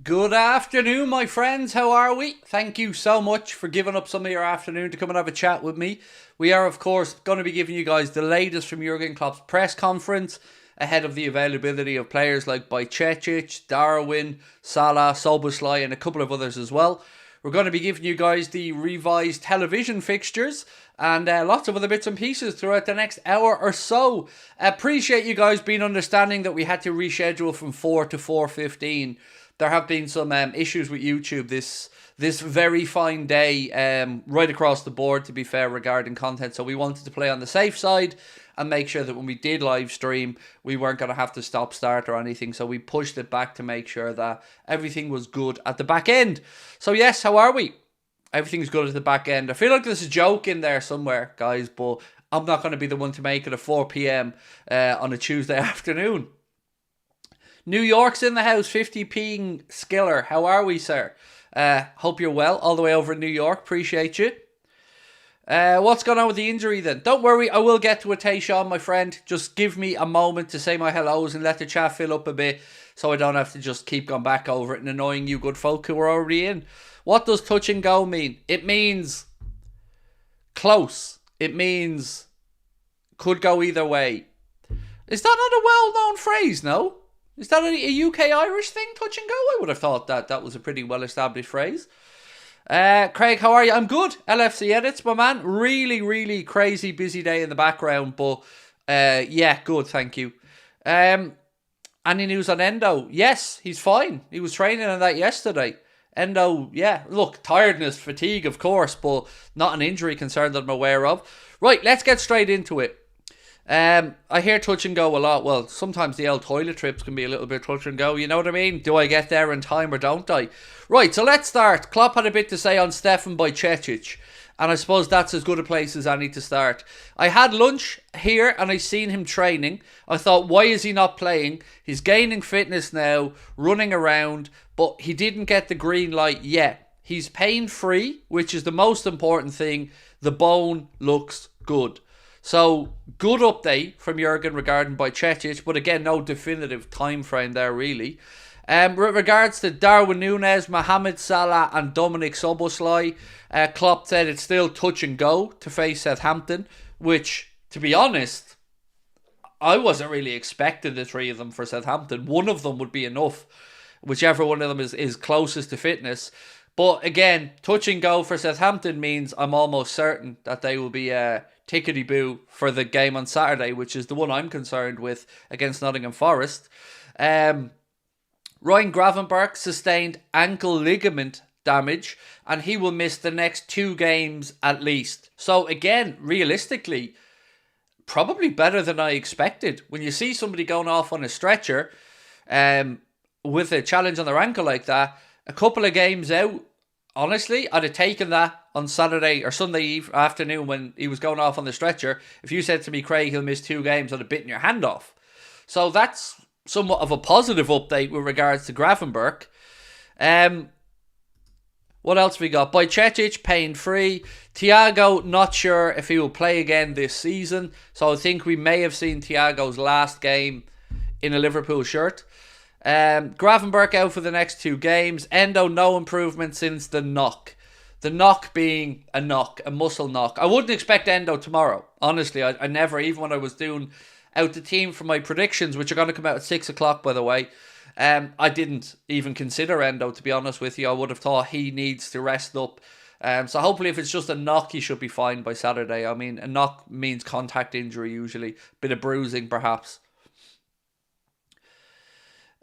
Good afternoon, my friends. How are we? Thank you so much for giving up some of your afternoon to come and have a chat with me. We are, of course, going to be giving you guys the latest from Jurgen Klopp's press conference ahead of the availability of players like Bajcetic, Darwin, Salah, SZOBOSZLAI, and a couple of others as well. We're going to be giving you guys the revised television fixtures and lots of other bits and pieces throughout the next hour or so. Appreciate you guys being understanding that we had to reschedule from 4 to 4:15. There have been some issues with YouTube this very fine day, right across the board, to be fair, regarding content. So we wanted to play on the safe side and make sure that when we did live stream, we weren't going to have to stop start or anything. So we pushed it back to make sure that everything was good at the back end. So yes, how are we? Everything's good at the back end. I feel like there's a joke in there somewhere, guys, but I'm not going to be the one to make it at 4 p.m. On a Tuesday afternoon. New York's in the house, 50p Skiller. How are we, sir? Hope you're well, all the way over in New York. Appreciate you. What's going on with the injury then? Don't worry, I will get to it, Tayshawn, my friend. Just give me a moment to say my hellos and let the chat fill up a bit so I don't have to just keep going back over it and annoying you good folk who are already in. What does touch and go mean? It means close. It means could go either way. Is that not a well-known phrase, no? Is that a UK-Irish thing, touch and go? I would have thought that was a pretty well-established phrase. Craig, how are you? I'm good. LFC Edits, my man. Really, really crazy busy day in the background, but yeah, good, thank you. Any news on Endo? Yes, he's fine. He was training on that yesterday. Endo, yeah, look, tiredness, fatigue, of course, but not an injury concern that I'm aware of. Right, let's get straight into it. I hear touch and go a lot. Well, sometimes the old toilet trips can be a little bit touch and go, you know what I mean? Do I get there in time or don't I? Right, so let's start. Klopp had a bit to say on Stefan Bajcetic, and I suppose that's as good a place as any to start. I had lunch here and I seen him training. I thought, why is he not playing? He's gaining fitness now, running around, but he didn't get the green light yet. He's pain-free, which is the most important thing. The bone looks good. So, good update from Jurgen regarding Bajcetic, but again, no definitive time frame there really. With regards to Darwin Núñez, Mohamed Salah and Dominic Szoboszlai, Klopp said it's still touch and go to face Southampton, which, to be honest, I wasn't really expecting the three of them for Southampton. One of them would be enough, whichever one of them is closest to fitness. But again, touch and go for Southampton means I'm almost certain that they will be tickety-boo for the game on Saturday, which is the one I'm concerned with against Nottingham Forest. Ryan Gravenberch sustained ankle ligament damage and he will miss the next 2 games at least. So again, realistically, probably better than I expected. When you see somebody going off on a stretcher with a challenge on their ankle like that, a couple of games out, honestly, I'd have taken that on Saturday or Sunday afternoon when he was going off on the stretcher. If you said to me, Craig, he'll miss 2 games, I'd have bitten your hand off. So that's somewhat of a positive update with regards to Gravenberch. What else we got? Bajcetic, pain-free. Thiago, not sure if he will play again this season. So I think we may have seen Thiago's last game in a Liverpool shirt. Gravenberch out for the next 2 games. Endo, no improvement since the knock. The knock being a knock, a muscle knock. I wouldn't expect Endo tomorrow. Honestly, I never, even when I was doing out the team for my predictions, which are going to come out at 6 o'clock, by the way, I didn't even consider Endo, to be honest with you. I would have thought he needs to rest up. So hopefully if it's just a knock, he should be fine by Saturday. I mean, a knock means contact injury usually. Bit of bruising, perhaps.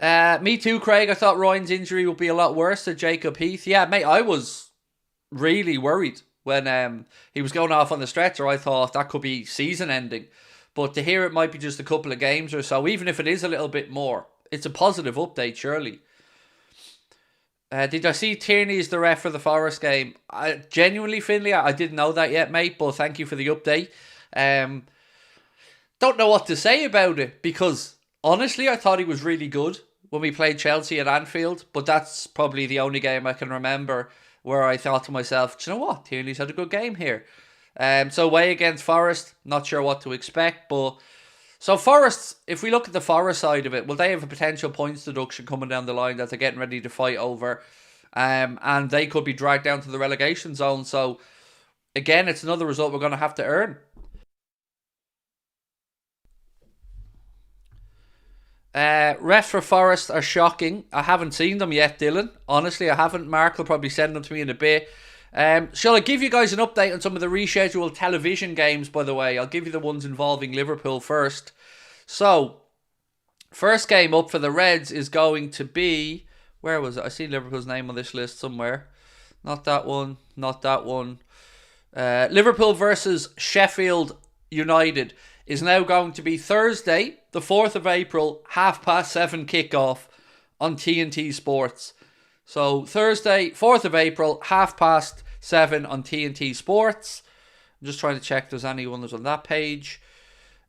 Me too, Craig. I thought Ryan's injury would be a lot worse than Jacob Heath. Yeah, mate, I was really worried when he was going off on the stretcher. I thought that could be season ending. But to hear it might be just a couple of games or so, even if it is a little bit more, it's a positive update, surely. Did I see Tierney's the ref for the Forest game? Genuinely, Finley, I didn't know that yet, mate, but thank you for the update. Don't know what to say about it, because honestly, I thought he was really good when we played Chelsea at Anfield, but that's probably the only game I can remember where I thought to myself, do you know what, Tierney's had a good game here. So away against Forest, not sure what to expect, but So Forest, if we look at the Forest side of it, well, they have a potential points deduction coming down the line that they're getting ready to fight over. And they could be dragged down to the relegation zone. So, again, it's another result we're going to have to earn. Refs for Forest are shocking. I haven't seen them yet, Dylan. Honestly, I haven't. Mark will probably send them to me in a bit. Shall I give you guys an update on some of the rescheduled television games, by the way? I'll give you the ones involving Liverpool first. So, first game up for the Reds is going to be... Where was it? I see Liverpool's name on this list somewhere. Not that one. Not that one. Liverpool versus Sheffield United is now going to be Thursday, the 4th of April, 7:30 kickoff on TNT Sports. So Thursday, 4th of April, 7:30 on TNT Sports. I'm just trying to check if there's any others on that page.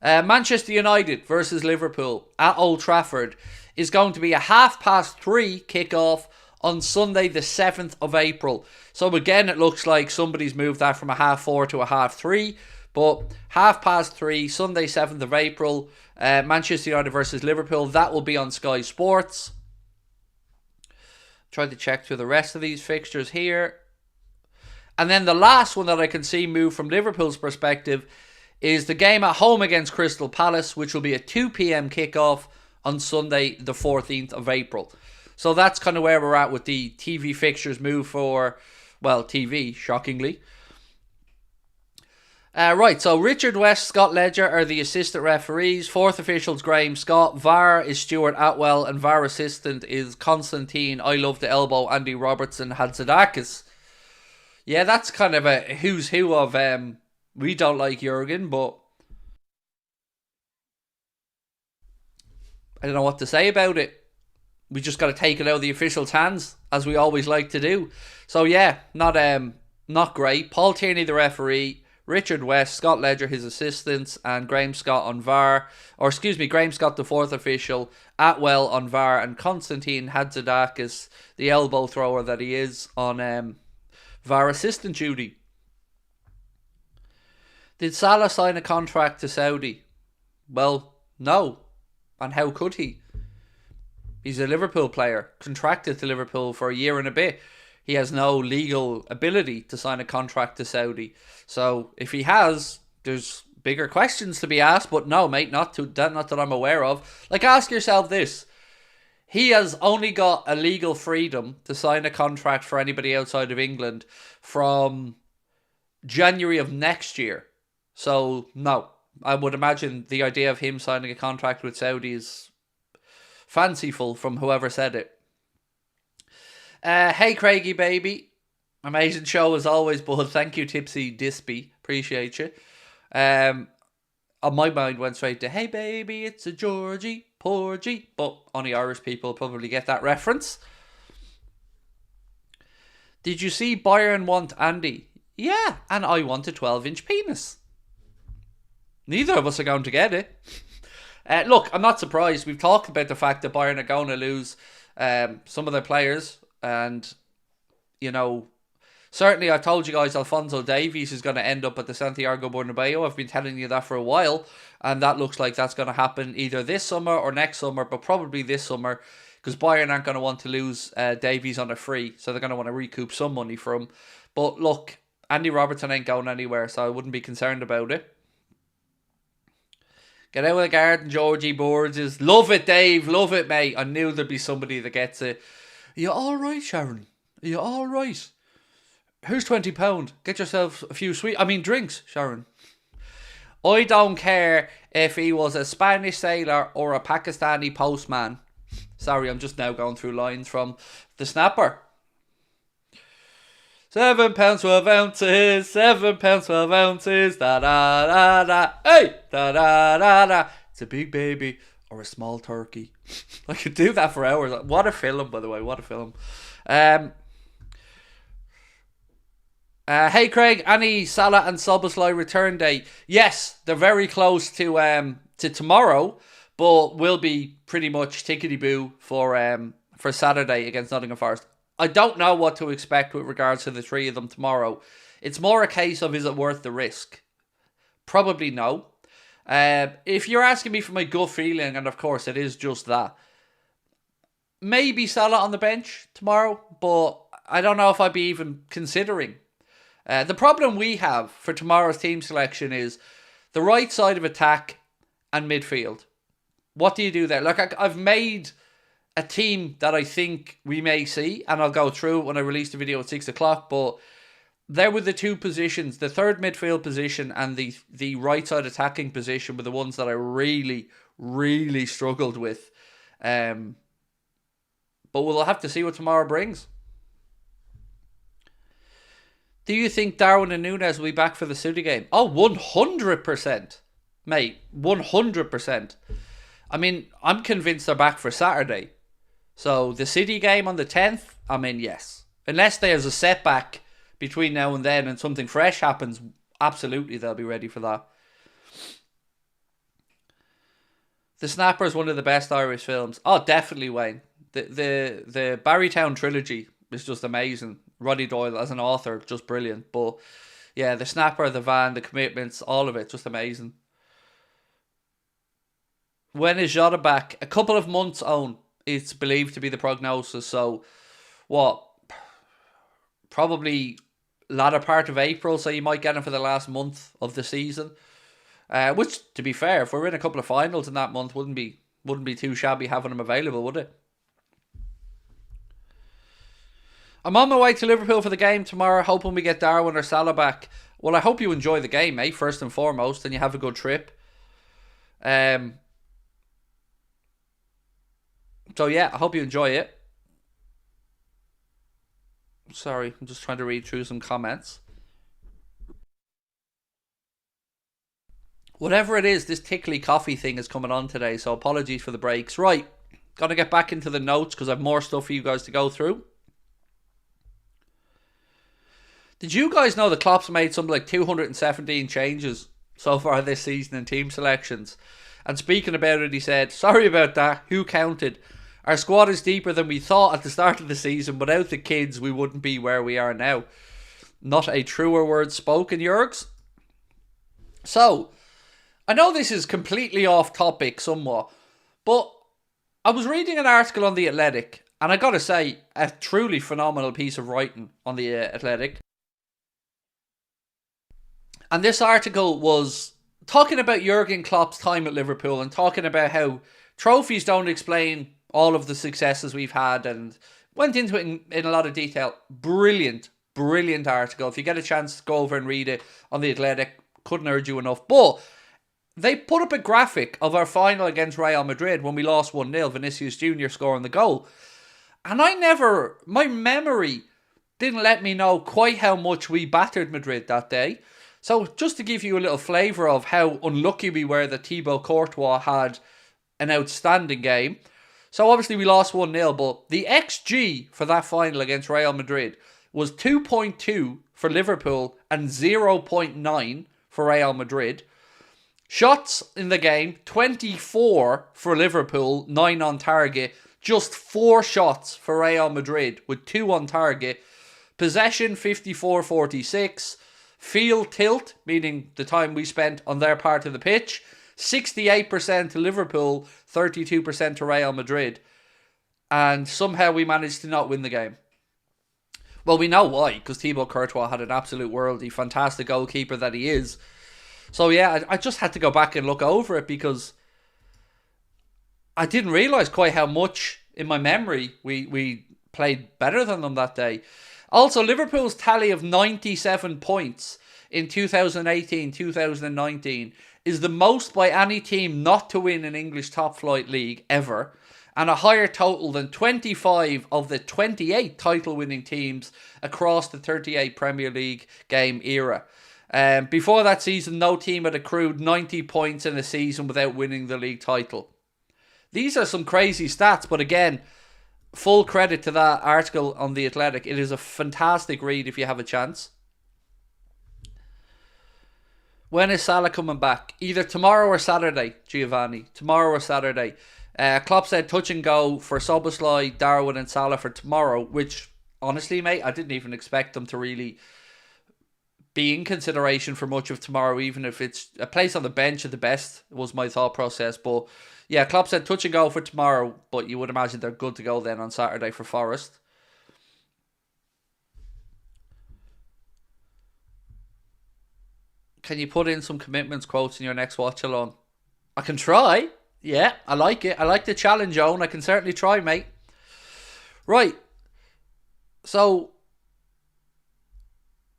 Manchester United versus Liverpool at Old Trafford is going to be a 3:30 kickoff on Sunday the 7th of April. So again, it looks like somebody's moved that from a 4:30 to a 3:30. But 3:30, Sunday 7th of April, Manchester United versus Liverpool. That will be on Sky Sports. Try to check through the rest of these fixtures here. And then the last one that I can see move from Liverpool's perspective is the game at home against Crystal Palace, which will be a 2 p.m. kickoff on Sunday the 14th of April. So that's kind of where we're at with the TV fixtures move for, well, TV, shockingly. Right, so Richard West, Scott Ledger are the assistant referees. Fourth official's Graham Scott. VAR is Stuart Atwell, and VAR assistant is Constantine, I Love the Elbow, Andy Robertson, Hadzidakis. Yeah, that's kind of a who's who of we don't like Jurgen, but I don't know what to say about it. We just got to take it out of the officials' hands, as we always like to do. So yeah, not great. Paul Tierney, the referee. Richard West, Scott Ledger, his assistants, and Graham Scott on VAR. Graham Scott, the fourth official, Atwell on VAR, and Constantine Hadzidakis, the elbow thrower that he is, on VAR assistant duty. Did Salah sign a contract to Saudi? Well, no. And how could he? He's a Liverpool player, contracted to Liverpool for a year and a bit. He has no legal ability to sign a contract to Saudi. So if he has, there's bigger questions to be asked. But no, mate, not that I'm aware of. Like, ask yourself this. He has only got a legal freedom to sign a contract for anybody outside of England from January of next year. So, no. I would imagine the idea of him signing a contract with Saudi is fanciful from whoever said it. Hey Craigie baby, amazing show as always, bud. Thank you, Tipsy Dispy, appreciate you. On my mind went straight to hey baby, it's a Georgie, Porgy, but only Irish people probably get that reference. Did you see Bayern want Andy? Yeah, and I want a 12-inch penis. Neither of us are going to get it. Look, I'm not surprised. We've talked about the fact that Bayern are going to lose some of their players. And, you know, certainly I told you guys Alphonso Davies is going to end up at the Santiago Bernabeu. I've been telling you that for a while. And that looks like that's going to happen either this summer or next summer. But probably this summer. Because Bayern aren't going to want to lose Davies on a free. So they're going to want to recoup some money from him. But look, Andy Robertson ain't going anywhere. So I wouldn't be concerned about it. Get out of the garden, Georgie Borges. Love it, Dave. Love it, mate. I knew there'd be somebody that gets it. Are you alright, Sharon? Are you alright? Here's £20. Get yourself a few drinks, Sharon. I don't care if he was a Spanish sailor or a Pakistani postman. Sorry, I'm just now going through lines from The Snapper. £7, 12 ounces. £7, 12 ounces. Da da da da. Hey! Da da da da. It's a big baby or a small turkey. I could do that for hours. What a film, by the way. What a film. Hey Craig, any SALAH and SZOBOSZLAI return date? Yes, they're very close to tomorrow, but will be pretty much tickety-boo for Saturday against Nottingham Forest. I don't know what to expect with regards to the three of them tomorrow. It's more a case of, is it worth the risk? Probably no. If you're asking me for my gut feeling, and of course it is just that, maybe Salah on the bench tomorrow, but I don't know if I'd be even considering. The problem we have for tomorrow's team selection is the right side of attack and midfield. What do you do there? Like, I've made a team that I think we may see, and I'll go through it when I release the video at 6 o'clock, but there were the two positions, the third midfield position and the right side attacking position were the ones that I really, really struggled with. But we'll have to see what tomorrow brings. Do you think Darwin and Nunez will be back for the City game? Oh, 100%. Mate, 100%. I mean, I'm convinced they're back for Saturday. So, the City game on the 10th, I mean, yes. Unless there's a setback between now and then and something fresh happens, absolutely they'll be ready for that. The Snapper is one of the best Irish films. Oh, definitely, Wayne. The Barrytown trilogy is just amazing. Roddy Doyle as an author, just brilliant. But yeah, The Snapper, The Van, The Commitments, all of it, just amazing. When is Jota back? A couple of months on, it's believed to be the prognosis. So, what? Probably latter part of April, so you might get him for the last month of the season. Which, to be fair, if we're in a couple of finals in that month, wouldn't be too shabby having him available, would it? I'm on my way to Liverpool for the game tomorrow, hoping we get Darwin or Salah back. Well, I hope you enjoy the game, mate, first and foremost, and you have a good trip. So yeah, I hope you enjoy it. Sorry, I'm just trying to read through some comments. Whatever it is, this tickly coffee thing is coming on today, so apologies for the breaks. Right, got to get back into the notes because I have more stuff for you guys to go through. Did you guys know the Klopp's made something like 217 changes so far this season in team selections? And speaking about it, he said, sorry about that, who counted? Our squad is deeper than we thought at the start of the season. Without the kids, we wouldn't be where we are now. Not a truer word spoken, Jurgs. So, I know this is completely off topic somewhat, but I was reading an article on The Athletic, and I gotta say, a truly phenomenal piece of writing on The Athletic. And this article was talking about Jurgen Klopp's time at Liverpool and talking about how trophies don't explain all of the successes we've had, and went into it in a lot of detail. Brilliant, brilliant article. If you get a chance to go over and read it on The Athletic, couldn't urge you enough. But they put up a graphic of our final against Real Madrid when we lost 1-0, Vinicius Jr. scoring the goal. And my memory didn't let me know quite how much we battered Madrid that day. So just to give you a little flavour of how unlucky we were that Thibaut Courtois had an outstanding game. So obviously we lost 1-0, but the XG for that final against Real Madrid was 2.2 for Liverpool and 0.9 for Real Madrid. Shots in the game, 24 for Liverpool, 9 on target. Just 4 shots for Real Madrid with 2 on target. Possession, 54-46. Field tilt, meaning the time we spent on their part of the pitch, 68% to Liverpool, 32% to Real Madrid. And somehow we managed to not win the game. Well, we know why, because Thibaut Courtois had an absolute worldie, fantastic goalkeeper that he is. So yeah, I just had to go back and look over it because I didn't realise quite how much in my memory we played better than them that day. Also, Liverpool's tally of 97 points in 2018-2019 is the most by any team not to win an English top-flight league ever, and a higher total than 25 of the 28 title-winning teams across the 38 Premier League game era. Before that season, no team had accrued 90 points in a season without winning the league title. These are some crazy stats, but again, full credit to that article on The Athletic. It is a fantastic read if you have a chance. When is Salah coming back? Either tomorrow or Saturday, Giovanni. Tomorrow or Saturday. Klopp said touch and go for SZOBOSZLAI, Darwin and Salah for tomorrow, which, honestly, mate, I didn't even expect them to really be in consideration for much of tomorrow, even if it's a place on the bench at the best, was my thought process. But yeah, Klopp said touch and go for tomorrow, but you would imagine they're good to go then on Saturday for Forest. Can you put in some commitments quotes in your next watch along? I can try. Yeah, I like it. I like the challenge, Owen. I can certainly try, mate. Right. So,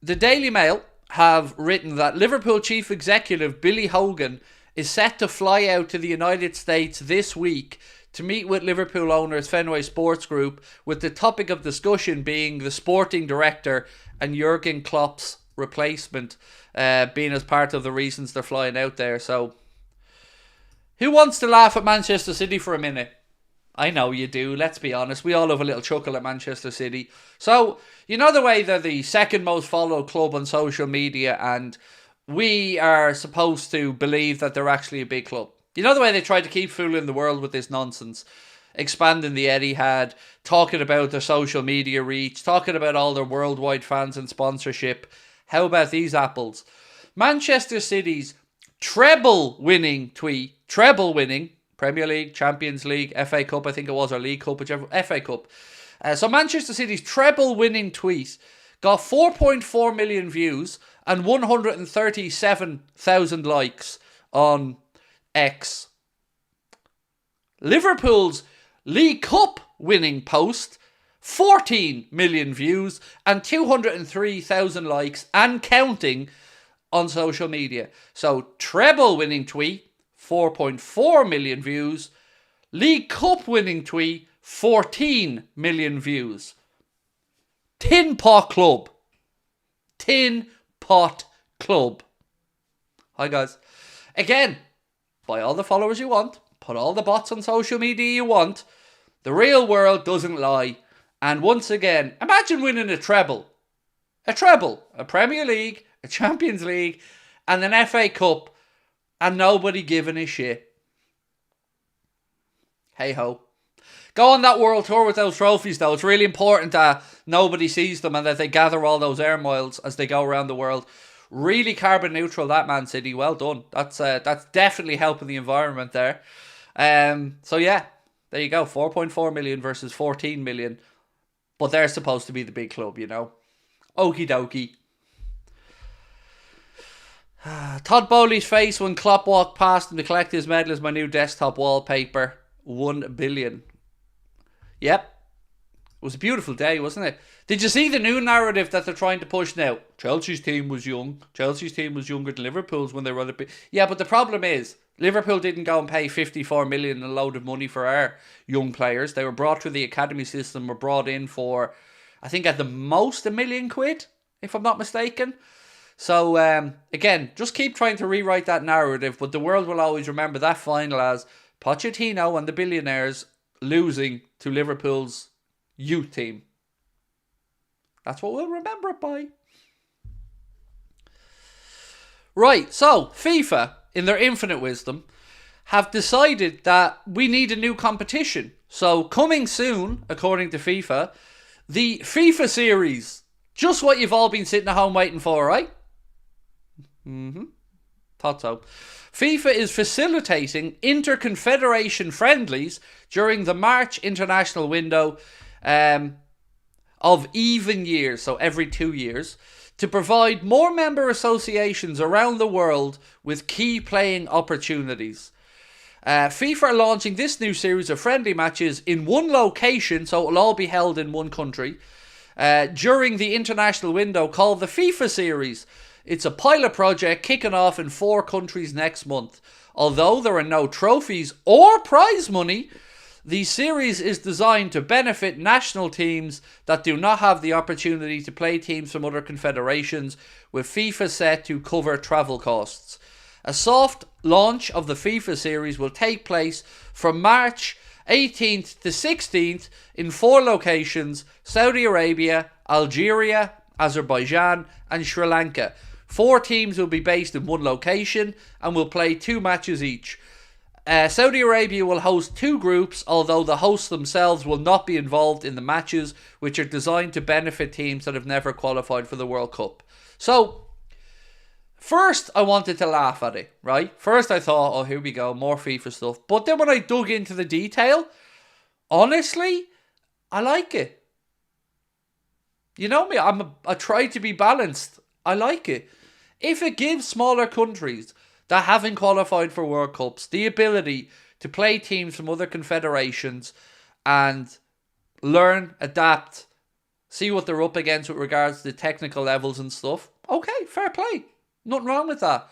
the Daily Mail have written that Liverpool chief executive Billy Hogan is set to fly out to the United States this week to meet with Liverpool owners Fenway Sports Group, with the topic of discussion being the sporting director and Jurgen Klopp's replacement, being as part of the reasons they're flying out there. So, who wants to laugh at Manchester City for a minute? I know you do, let's be honest. We all have a little chuckle at Manchester City. So, you know the way they're the second most followed club on social media, and we are supposed to believe that they're actually a big club. You know the way they try to keep fooling the world with this nonsense? Expanding the Etihad, talking about their social media reach, talking about all their worldwide fans and sponsorship. How about these apples? Manchester City's treble-winning Premier League, Champions League, FA Cup, I think it was, or League Cup, whichever, FA Cup. So Manchester City's treble-winning tweet got 4.4 million views and 137,000 likes on X. Liverpool's League Cup winning post, 14 million views and 203,000 likes and counting on social media. So treble winning tweet, 4.4 million views. League Cup winning tweet, 14 million views. Tin Pot Club. Tin Pot Club. Hi guys. Again, buy all the followers you want. Put all the bots on social media you want. The real world doesn't lie. And once again, imagine winning a treble. A treble. A Premier League, a Champions League, and an FA Cup. And nobody giving a shit. Hey ho. Go on that world tour with those trophies though. It's really important that nobody sees them and that they gather all those air miles as they go around the world. Really carbon neutral, that Man City. Well done. That's definitely helping the environment there. So yeah, there you go. 4.4 million versus 14 million. But they're supposed to be the big club, you know. Okie dokie. Todd Bowley's face when Klopp walked past him to collect his medal is my new desktop wallpaper. 1 billion. Yep. It was a beautiful day, wasn't it? Did you see the new narrative that they're trying to push now? Chelsea's team was young. Chelsea's team was younger than Liverpool's when they were Yeah, but the problem is, Liverpool didn't go and pay 54 million and a load of money for our young players. They were brought through the academy system, were brought in for, I think at the most, £1 million, if I'm not mistaken. So, again, just keep trying to rewrite that narrative, but the world will always remember that final as Pochettino and the billionaires losing to Liverpool's youth team. That's what we'll remember it by. Right, so FIFA, in their infinite wisdom, have decided that we need a new competition. So, coming soon, according to FIFA, the FIFA series. Just what you've all been sitting at home waiting for, right? Thought so. FIFA is facilitating inter-confederation friendlies during the March international window of even years, so every 2 years, to provide more member associations around the world with key playing opportunities. FIFA are launching this new series of friendly matches in one location, so it will all be held in one country, during the international window called the FIFA Series. It's a pilot project kicking off in 4 countries next month. Although there are no trophies or prize money, the series is designed to benefit national teams that do not have the opportunity to play teams from other confederations, with FIFA set to cover travel costs. A soft launch of the FIFA series will take place from March 18th to 16th in 4 locations: Saudi Arabia, Algeria, Azerbaijan and Sri Lanka. 4 teams will be based in one location and will play 2 matches each. Saudi Arabia will host 2 groups, although the hosts themselves will not be involved in the matches, which are designed to benefit teams that have never qualified for the World Cup. So, First, I wanted to laugh at it, right? First, I thought, oh, here we go, more FIFA stuff. But then when I dug into the detail, honestly, I like it. You know me, I try to be balanced. I like it. If it gives smaller countries that haven't qualified for World Cups the ability to play teams from other confederations and learn, adapt, see what they're up against with regards to the technical levels and stuff, okay, fair play. Nothing wrong with that.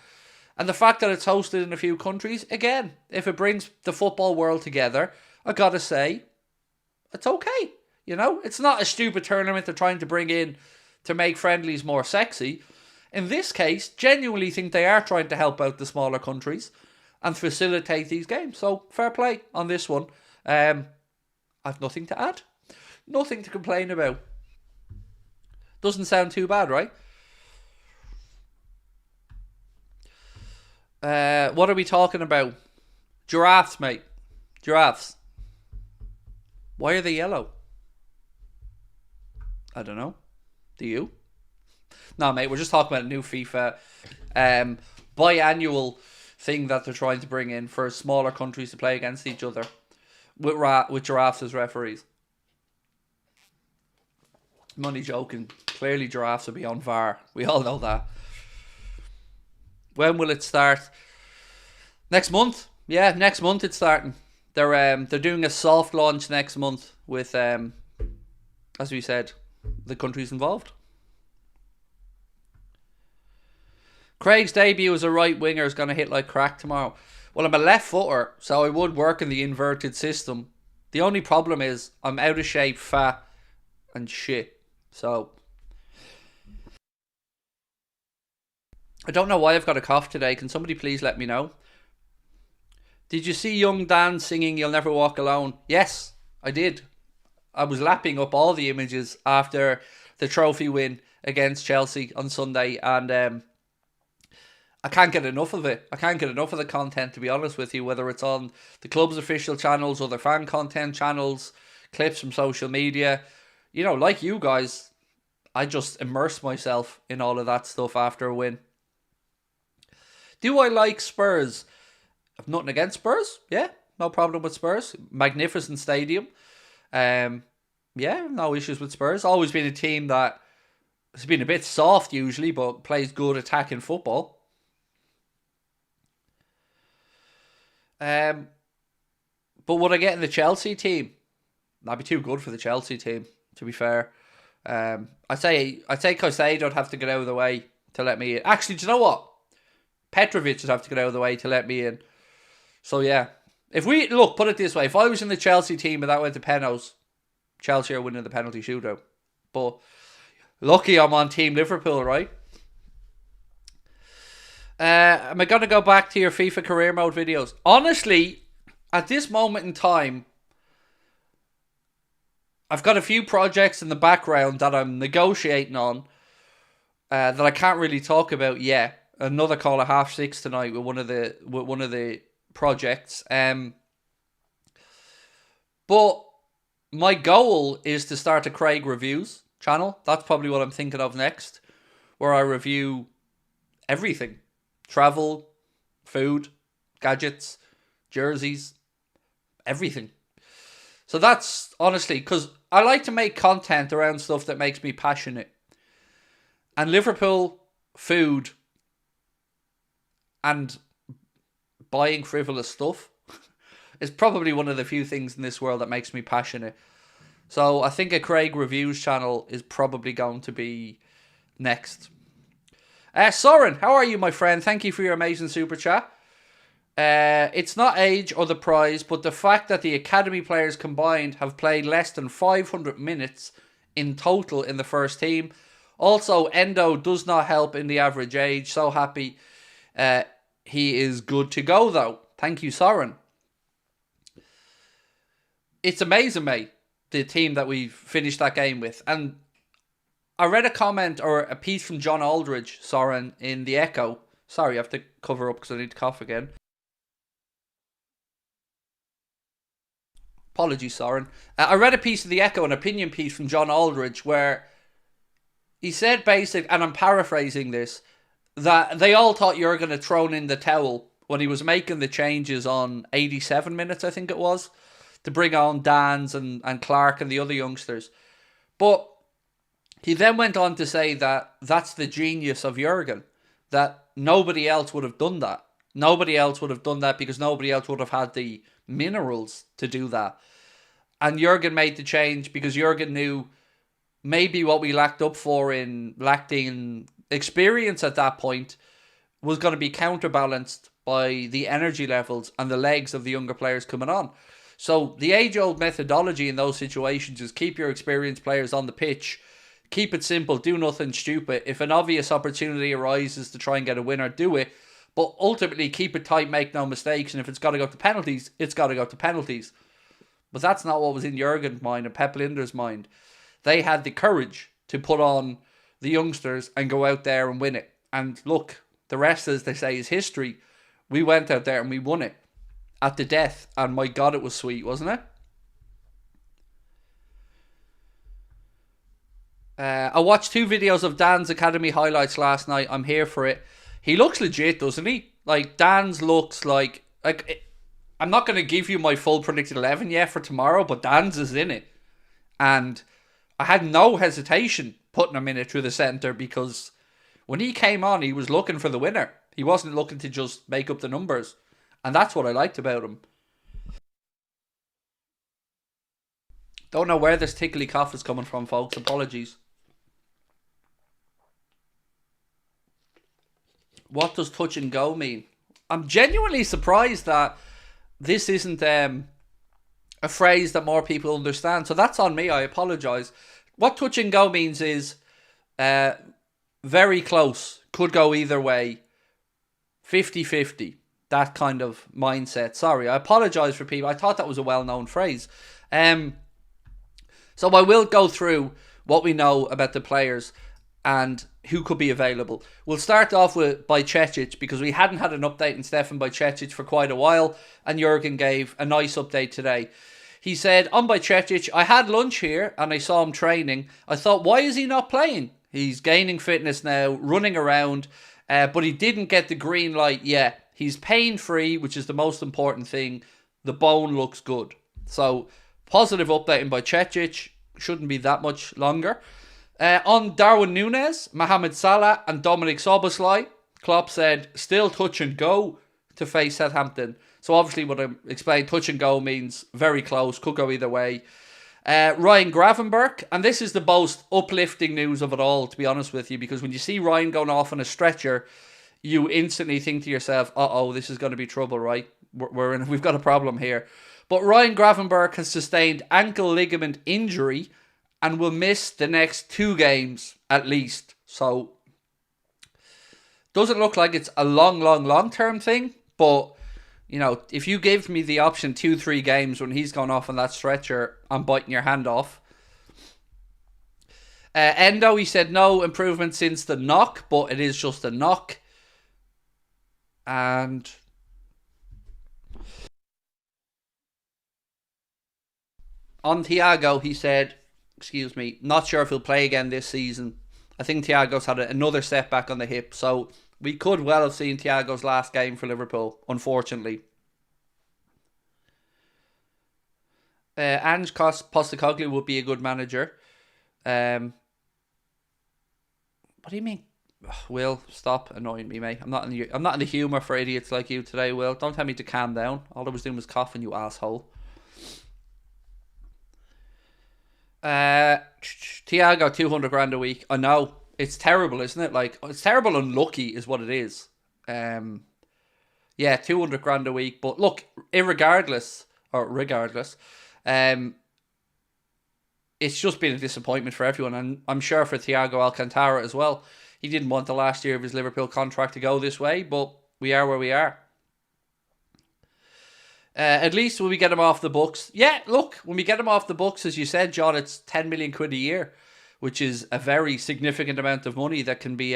And the fact that it's hosted in a few countries, again, if it brings the football world together, I gotta say, it's okay. You know, it's not a stupid tournament they're trying to bring in to make friendlies more sexy. In this case, genuinely think they are trying to help out the smaller countries and facilitate these games. So, fair play on this one. I've nothing to add. Nothing to complain about. Doesn't sound too bad, right? What are we talking about? Giraffes, mate. Giraffes. Why are they yellow? I don't know. Do you? No, mate, we're just talking about a new FIFA biannual thing that they're trying to bring in for smaller countries to play against each other with giraffes as referees. I'm only joking. Clearly giraffes will be on VAR. We all know that. When will it start? Next month. Yeah, next month it's starting. They're doing a soft launch next month with as we said, the countries involved. Craig's debut as a right winger is going to hit like crack tomorrow. Well, I'm a left footer, so I would work in the inverted system. The only problem is I'm out of shape, fat, and shit. So I don't know why I've got a cough today. Can somebody please let me know? Did you see young Dan singing You'll Never Walk Alone? Yes, I did. I was lapping up all the images after the trophy win against Chelsea on Sunday, and I can't get enough of it. I can't get enough of the content, to be honest with you, whether it's on the club's official channels, other fan content channels, clips from social media. You know, like you guys, I just immerse myself in all of that stuff after a win. Do I like Spurs? I've nothing against Spurs. Yeah, no problem with Spurs. Magnificent stadium. Yeah, no issues with Spurs. Always been a team that has been a bit soft usually, but plays good attacking football. But would I get in the Chelsea team? That'd be too good for the Chelsea team, to be fair. I'd say Caicedo would have to get out of the way to let me in. Actually, do you know what? Petrovic would have to get out of the way to let me in. So yeah, if we look, put it this way: if I was in the Chelsea team and that went to penalties, Chelsea are winning the penalty shootout. But lucky I'm on Team Liverpool, right? Am I going to go back to your FIFA career mode videos? Honestly, at this moment in time, I've got a few projects in the background that I'm negotiating on that I can't really talk about yet. Another call at 6:30 tonight with one of the projects. But my goal is to start a Craig Reviews channel. That's probably what I'm thinking of next, where I review everything. Travel, food, gadgets, jerseys, everything. So that's honestly, because I like to make content around stuff that makes me passionate. And Liverpool, food, and buying frivolous stuff is probably one of the few things in this world that makes me passionate. So I think a Craig Reviews channel is probably going to be next. Soren, how are you, my friend? Thank you for your amazing super chat. It's not age or the prize, but the fact that the academy players combined have played less than 500 minutes in total in the first team. Also, Endo does not help in the average age. So happy he is good to go, though. Thank you, Soren. It's amazing, mate, the team that we finished that game with. And I read a comment or a piece from John Aldridge, Soren, in The Echo. Sorry, I have to cover up because I need to cough again. Apologies, Soren. I read a piece of The Echo, an opinion piece from John Aldridge, where he said and I'm paraphrasing this, that they all thought Jurgen had thrown in the towel when he was making the changes on 87 minutes, I think it was, to bring on Dans and Clark and the other youngsters. But he then went on to say that that's the genius of Jurgen, that nobody else would have done that. Nobody else would have done that because nobody else would have had the minerals to do that. And Jurgen made the change because Jurgen knew maybe what we lacked in experience at that point was going to be counterbalanced by the energy levels and the legs of the younger players coming on. So the age-old methodology in those situations is keep your experienced players on the pitch, keep it simple, do nothing stupid. If an obvious opportunity arises to try and get a winner, do it. But ultimately, keep it tight, make no mistakes, and if it's got to go to penalties, it's got to go to penalties. But that's not what was in Jurgen's mind and Pep Linder's mind. They had the courage to put on the youngsters and go out there and win it. And look, the rest, as they say, is history. We went out there and we won it at the death. And my God, it was sweet, wasn't it? I watched 2 videos of Dan's Academy highlights last night. I'm here for it. He looks legit, doesn't he? Like, Dan's looks like I'm not going to give you my full predicted 11 yet for tomorrow, but Dan's is in it. And I had no hesitation putting him in it through the centre because when he came on, he was looking for the winner. He wasn't looking to just make up the numbers. And that's what I liked about him. Don't know where this tickly cough is coming from, folks. Apologies. What does touch and go mean? I'm genuinely surprised that this isn't a phrase that more people understand. So that's on me. I apologise. What touch and go means is very close. Could go either way. 50-50. That kind of mindset. Sorry, I apologise for people. I thought that was a well-known phrase. So I will go through what we know about the players and who could be available. We'll start off with Bajcetic because we hadn't had an update on Stefan Bajcetic for quite a while, and Jurgen gave a nice update today. He said, on Bajcetic, I had lunch here and I saw him training. I thought, why is he not playing? He's gaining fitness now, running around, but he didn't get the green light yet. He's pain-free, which is the most important thing. The bone looks good. So, positive update on Bajcetic. Shouldn't be that much longer. On Darwin Núñez, Mohamed Salah and Dominic Szoboszlai, Klopp said, still touch and go to face Southampton. So obviously what I explained, touch and go means very close, could go either way. Ryan Gravenberch, and this is the most uplifting news of it all, to be honest with you, because when you see Ryan going off on a stretcher, you instantly think to yourself, uh-oh, this is going to be trouble, right? We've got a problem here. But Ryan Gravenberch has sustained ankle ligament injury and will miss the next 2 games at least. So, doesn't look like it's a long-term thing. But, you know, if you give me the option 2-3 games when he's gone off on that stretcher, I'm biting your hand off. Endo, he said no improvement since the knock, but it is just a knock. And on Thiago, he said, not sure if he'll play again this season. I think Thiago's had another setback on the hip, so we could well have seen Thiago's last game for Liverpool, unfortunately. Ange Postecoglou would be a good manager. What do you mean? Will, stop annoying me, mate. I'm not in the humour for idiots like you today, Will. Don't tell me to calm down. All I was doing was coughing, you asshole. Thiago, 200 grand a week. I know. It's terrible, isn't it? Like, it's terrible and lucky is what it is. Yeah, 200 grand a week. But look, regardless, it's just been a disappointment for everyone. And I'm sure for Thiago Alcantara as well. He didn't want the last year of his Liverpool contract to go this way, but we are where we are. At least when we get him off the books. Yeah, look, when we get him off the books, as you said, John, it's 10 million quid a year, which is a very significant amount of money that can be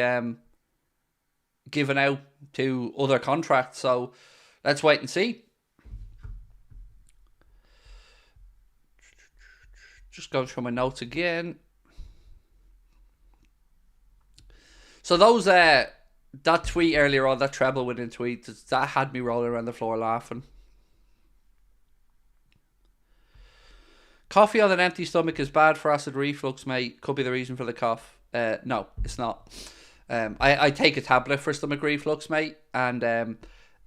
given out to other contracts. So let's wait and see. Just going through my notes again. So those That tweet earlier on, that treble winning tweet, that had me rolling around the floor laughing. Coffee on an empty stomach is bad for acid reflux, mate. Could be the reason for the cough. No, it's not. I take a tablet for stomach reflux, mate, and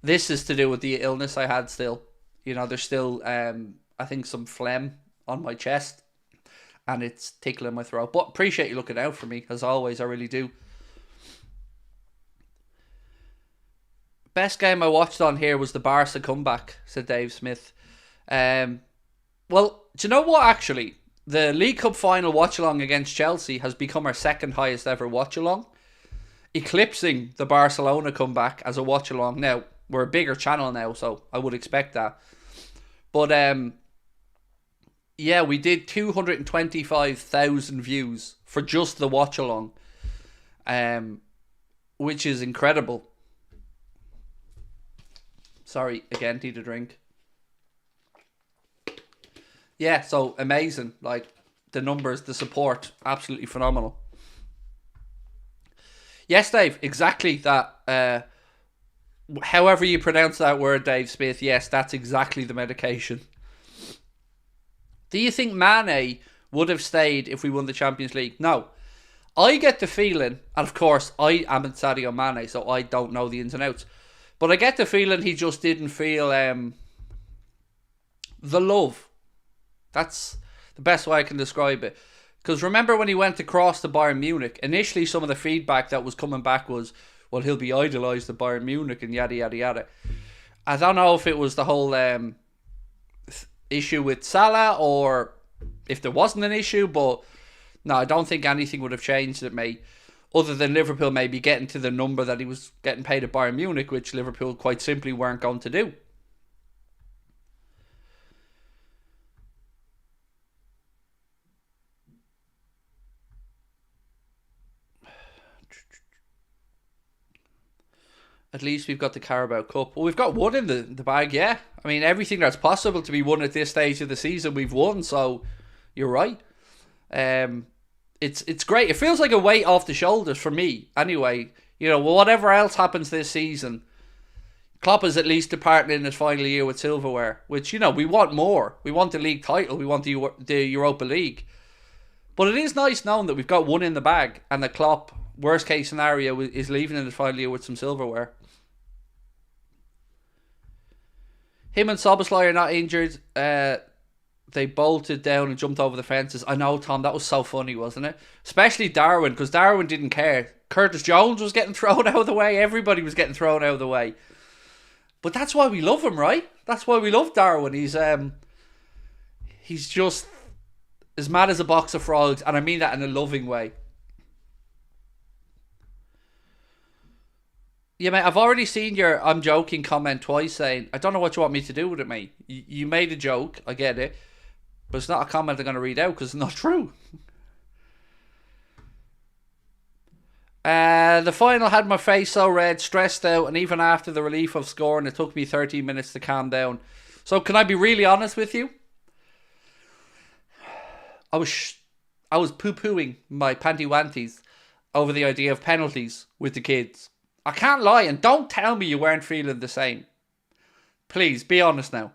this is to do with the illness I had still. You know, there's still, I think, some phlegm on my chest, and it's tickling my throat. But appreciate you looking out for me, as always, I really do. Best game I watched on here was the Barca comeback, said Dave Smith. Well, do you know what, actually? The League Cup final watch-along against Chelsea has become our second highest ever watch-along, eclipsing the Barcelona comeback as a watch-along. Now, we're a bigger channel now, so I would expect that. But, yeah, we did 225,000 views for just the watch-along, which is incredible. Sorry, again, need a drink. Yeah, so amazing. Like, the numbers, the support, absolutely phenomenal. Yes, Dave, exactly that. However you pronounce that word, Dave Smith, yes, that's exactly the medication. Do you think Mane would have stayed if we won the Champions League? No. I get the feeling, and of course, I am in Sadio Mane, so I don't know the ins and outs, but I get the feeling he just didn't feel the love. That's the best way I can describe it. Because remember when he went across to Bayern Munich, initially some of the feedback that was coming back was, well, he'll be idolised at Bayern Munich and yada, yada, yada. I don't know if it was the whole issue with Salah or if there wasn't an issue, but no, I don't think anything would have changed it, mate. Other than Liverpool maybe getting to the number that he was getting paid at Bayern Munich, which Liverpool quite simply weren't going to do. At least we've got the Carabao Cup. Well, we've got one in the bag, yeah. I mean, everything that's possible to be won at this stage of the season, we've won, so you're right. It's great. It feels like a weight off the shoulders for me, anyway. You know, whatever else happens this season, Klopp is at least departing in his final year with silverware, which, you know, we want more. We want the league title. We want the Europa League. But it is nice knowing that we've got one in the bag and that Klopp, worst case scenario, is leaving in his final year with some silverware. Him and SZOBOSZLAI are not injured. They bolted down and jumped over the fences. I know, Tom, that was so funny, wasn't it? Especially Darwin, because Darwin didn't care. Curtis Jones was getting thrown out of the way. Everybody was getting thrown out of the way. But that's why we love him, right? That's why we love Darwin. He's just as mad as a box of frogs, and I mean that in a loving way. Yeah, mate, I've already seen your I'm joking comment twice saying, I don't know what you want me to do with it, mate. You made a joke, I get it. But it's not a comment I'm going to read out because it's not true. The final had my face so red, stressed out, and even after the relief of scoring, it took me 13 minutes to calm down. So can I be really honest with you? I was poo-pooing my panty-wanties over the idea of penalties with the kids. I can't lie, and don't tell me you weren't feeling the same. Please, be honest now.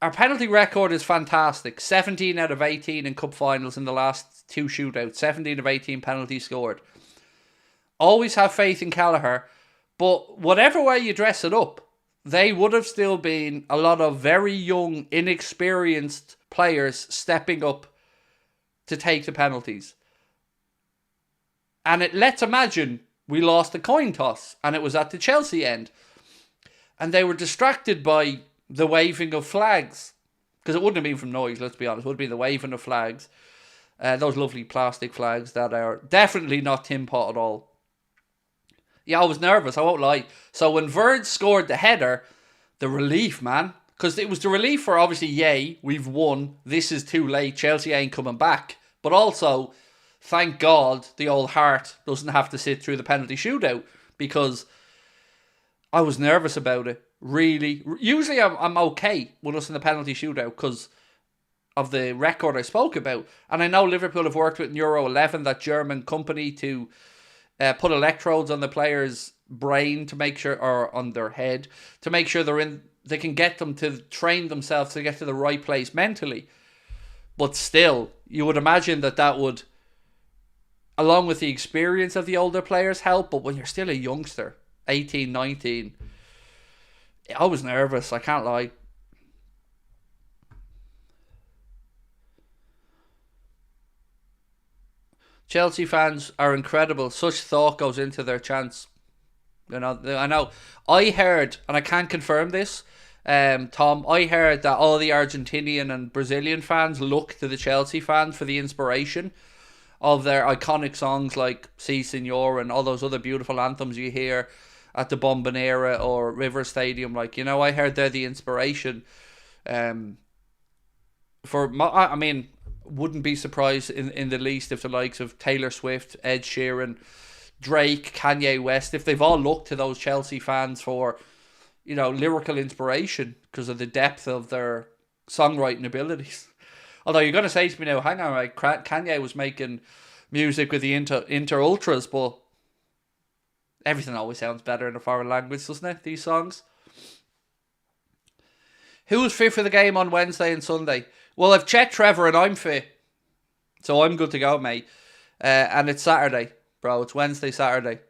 Our penalty record is fantastic. 17 out of 18 in cup finals in the last two shootouts. 17 of 18 penalties scored. Always have faith in Kelleher, but whatever way you dress it up, they would have still been a lot of very young, inexperienced players stepping up to take the penalties. And let's imagine we lost a coin toss and it was at the Chelsea end. And they were distracted by the waving of flags. Because it wouldn't have been from noise, let's be honest. It would have been the waving of flags. Those lovely plastic flags that are definitely not tin pot at all. Yeah, I was nervous, I won't lie. So when Verd scored the header, the relief, man. Because it was the relief for obviously, yay, we've won. This is too late. Chelsea ain't coming back. But also, thank God the old heart doesn't have to sit through the penalty shootout. Because I was nervous about it. Really. Usually I'm okay with us in the penalty shootout because of the record I spoke about. And I know Liverpool have worked with Euro 11, that German company, to put electrodes on the players' brain to make sure, or on their head, to make sure they can get them to train themselves to get to the right place mentally. But still, you would imagine that would, along with the experience of the older players, help. But when you're still a youngster, 18, 19, I was nervous, I can't lie. Chelsea fans are incredible. Such thought goes into their chants. I know. I heard, and I can't confirm this, Tom, I heard that all the Argentinian and Brazilian fans look to the Chelsea fans for the inspiration of their iconic songs like Si Senor and all those other beautiful anthems you hear at the Bombonera or River Stadium. Like, I heard they're the inspiration. Wouldn't be surprised in the least if the likes of Taylor Swift, Ed Sheeran, Drake, Kanye West, if they've all looked to those Chelsea fans for, lyrical inspiration because of the depth of their songwriting abilities. Although you're going to say to me now, hang on, right, Kanye was making music with the Inter Ultras, but everything always sounds better in a foreign language, doesn't it, these songs? Who's fit for the game on Wednesday and Sunday? Well, I've checked Trevor and I'm fit. So I'm good to go, mate. And it's Saturday, bro. It's Wednesday, Saturday.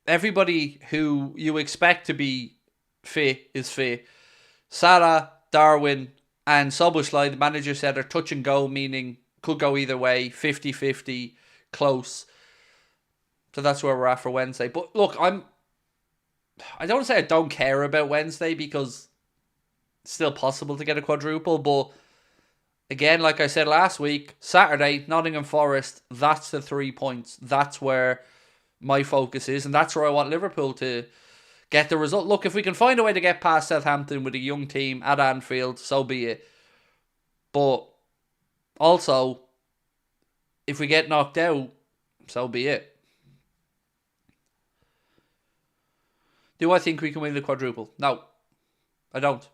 Everybody who you expect to be fit is fit. SALAH, Darwin and SZOBOSZLAI, the manager said, are touch and go, meaning could go either way, 50-50, close. So that's where we're at for Wednesday. But look, I don't want to say I don't care about Wednesday because it's still possible to get a quadruple. But again, like I said last week, Saturday, Nottingham Forest, that's the 3 points. That's where my focus is. And that's where I want Liverpool to get the result. Look, if we can find a way to get past Southampton with a young team at Anfield, so be it. But also, if we get knocked out, so be it. Do I think we can win the quadruple? No, I don't.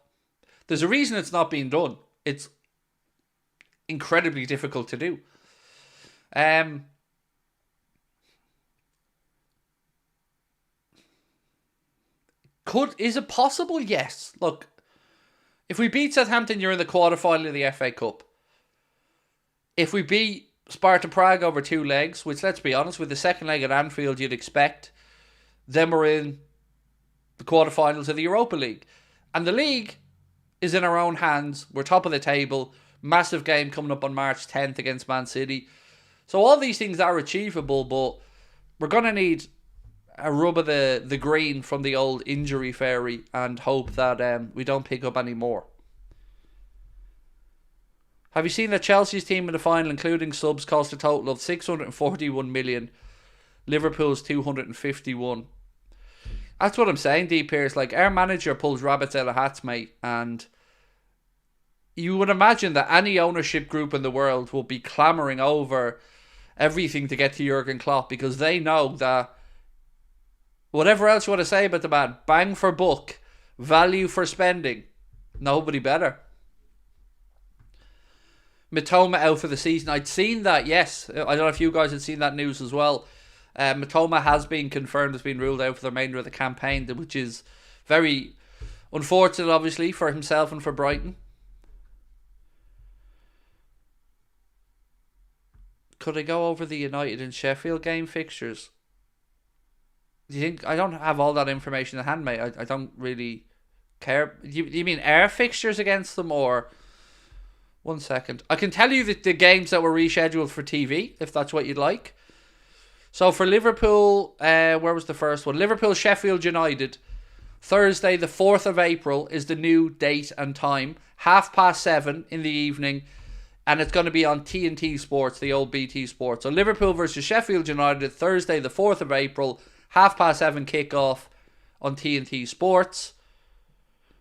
There's a reason it's not being done. It's incredibly difficult to do. Is it possible? Yes. Look, if we beat Southampton, you're in the quarterfinal of the FA Cup. If we beat Sparta Prague over 2 legs, which, let's be honest, with the second leg at Anfield you'd expect, then we're in the quarterfinals of the Europa League. And the league is in our own hands. We're top of the table. Massive game coming up on March 10th against Man City. So all these things are achievable, but we're going to need a rub of the green from the old injury fairy and hope that we don't pick up any more. Have you seen that Chelsea's team in the final, including subs, cost a total of 641 million? Liverpool's 251. That's what I'm saying, D. Pierce. Like, our manager pulls rabbits out of hats, mate. And you would imagine that any ownership group in the world will be clamouring over everything to get to Jurgen Klopp, because they know that whatever else you want to say about the man, bang for buck, value for spending, nobody better. Mitoma out for the season. I'd seen that, yes. I don't know if you guys had seen that news as well. Mitoma has been confirmed as being ruled out for the remainder of the campaign, which is very unfortunate, obviously, for himself and for Brighton. Could I go over the United and Sheffield game fixtures? Do you think? I don't have all that information in hand, mate. I don't really care. Do you mean our fixtures against them, or... 1 second. I can tell you the games that were rescheduled for TV, if that's what you'd like. So for Liverpool, where was the first one? Liverpool, Sheffield United. Thursday, the 4th of April is the new date and time. 7:30 in the evening. And it's going to be on TNT Sports, the old BT Sports. So Liverpool versus Sheffield United, Thursday, the 4th of April. 7:30 kickoff on TNT Sports.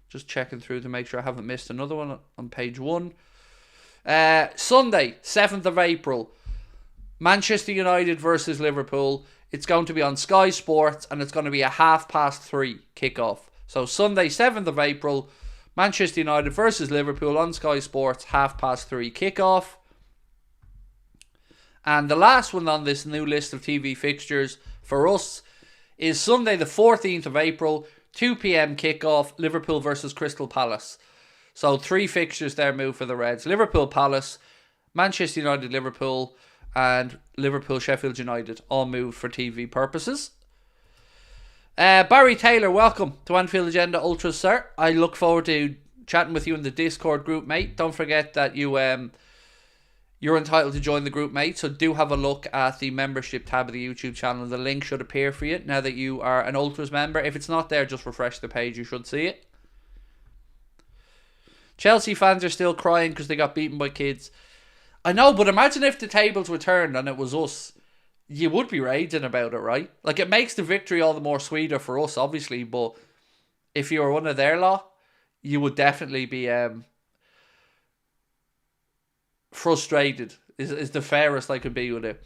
Just checking through to make sure I haven't missed another one on page 1. Sunday, 7th of April. Manchester United versus Liverpool. It's going to be on Sky Sports and it's going to be a 3:30 kickoff. So Sunday, 7th of April, Manchester United versus Liverpool on Sky Sports, 3:30 kickoff. And the last one on this new list of TV fixtures for us is Sunday the 14th of April, 2 p.m. kickoff, Liverpool versus Crystal Palace. So 3 fixtures there move for the Reds. Liverpool Palace, Manchester United Liverpool, and Liverpool Sheffield United all moved for TV purposes. Barry Taylor, welcome to Anfield Agenda Ultras, sir. I look forward to chatting with you in the Discord group, mate. Don't forget that you're entitled to join the group, mate. So do have a look at the membership tab of the YouTube channel. The link should appear for you now that you are an Ultras member. If it's not there, just refresh the page. You should see it. Chelsea fans are still crying because they got beaten by kids. I know, but imagine if the tables were turned and it was us. You would be raging about it, right? Like, it makes the victory all the more sweeter for us, obviously, but if you were one of their lot, you would definitely be frustrated, is the fairest I could be with it.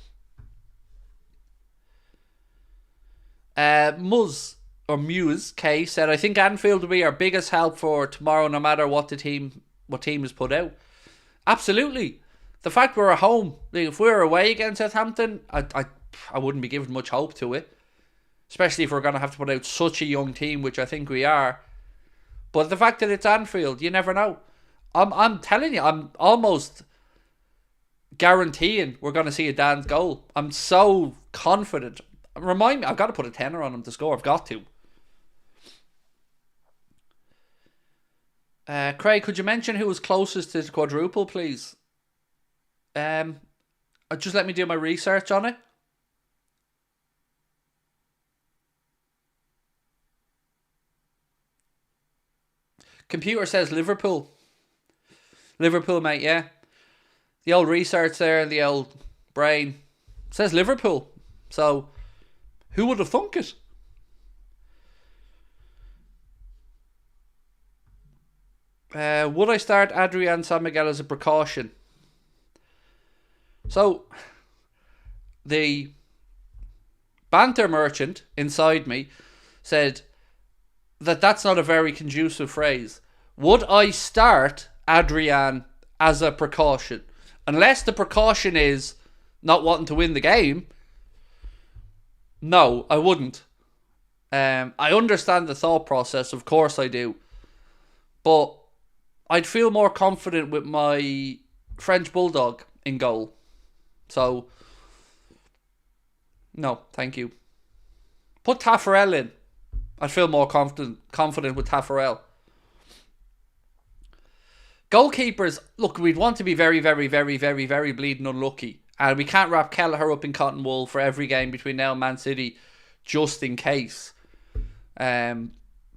Muse K said, I think Anfield will be our biggest help for tomorrow, no matter what team is put out. Absolutely. The fact we're at home, like if we were away against Southampton, I wouldn't be giving much hope to it. Especially if we're going to have to put out such a young team, which I think we are. But the fact that it's Anfield, you never know. I'm telling you, I'm almost guaranteeing we're going to see a Dan's goal. I'm so confident. Remind me, I've got to put a tenner on him to score. I've got to. Craig, could you mention who was closest to the quadruple, please? Just let me do my research on it. Computer says Liverpool. Liverpool, mate, yeah. The old research there and the old brain says Liverpool. So, who would have thunk it? Would I start Adrian San Miguel as a precaution? So, the banter merchant inside me said that that's not a very conducive phrase. Would I start Adrian as a precaution? Unless the precaution is not wanting to win the game, no, I wouldn't. I understand the thought process, of course I do. But I'd feel more confident with my French Bulldog in goal. So, no, thank you. Put Taffarel in. I'd feel more confident with Taffarel. Goalkeepers, look, we'd want to be very, very, very, very, very bleeding unlucky. And we can't wrap Kelleher up in cotton wool for every game between now and Man City, just in case. But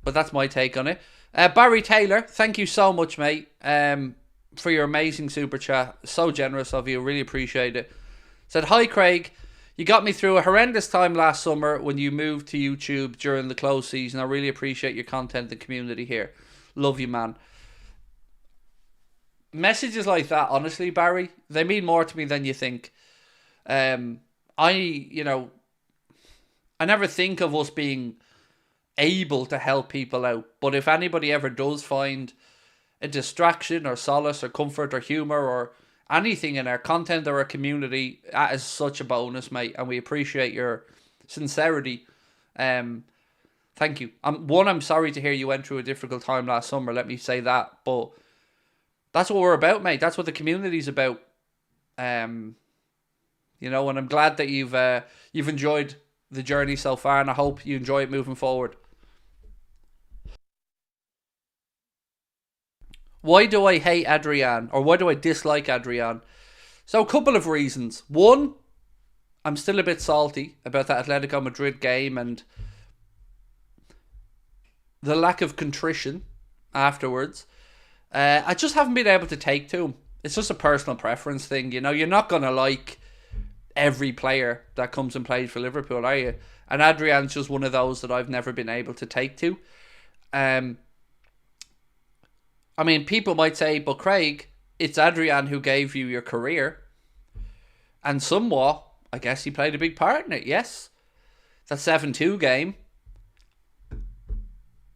that's my take on it. Barry Taylor, thank you so much, mate, for your amazing super chat. So generous of you, really appreciate it. Said, hi Craig, you got me through a horrendous time last summer when you moved to YouTube during the close season. I really appreciate your content and community here. Love you, man. Messages like that, honestly, Barry, they mean more to me than you think. I never think of us being able to help people out, but if anybody ever does find a distraction or solace or comfort or humour or anything in our content or our community, that is such a bonus, mate, and we appreciate your sincerity. Thank you. I'm sorry to hear you went through a difficult time last summer, let me say that, but that's what we're about, mate. That's what the community's about. And I'm glad that you've enjoyed the journey so far, and I hope you enjoy it moving forward. Why do I hate Adrian, or why do I dislike Adrian? So a couple of reasons. One, I'm still a bit salty about that Atletico Madrid game and the lack of contrition afterwards. I just haven't been able to take to him. It's just a personal preference thing, You're not going to like every player that comes and plays for Liverpool, are you? And Adrian's just one of those that I've never been able to take to. People might say, but Craig, it's Adrian who gave you your career. And somewhat, I guess he played a big part in it, yes. That 7-2 game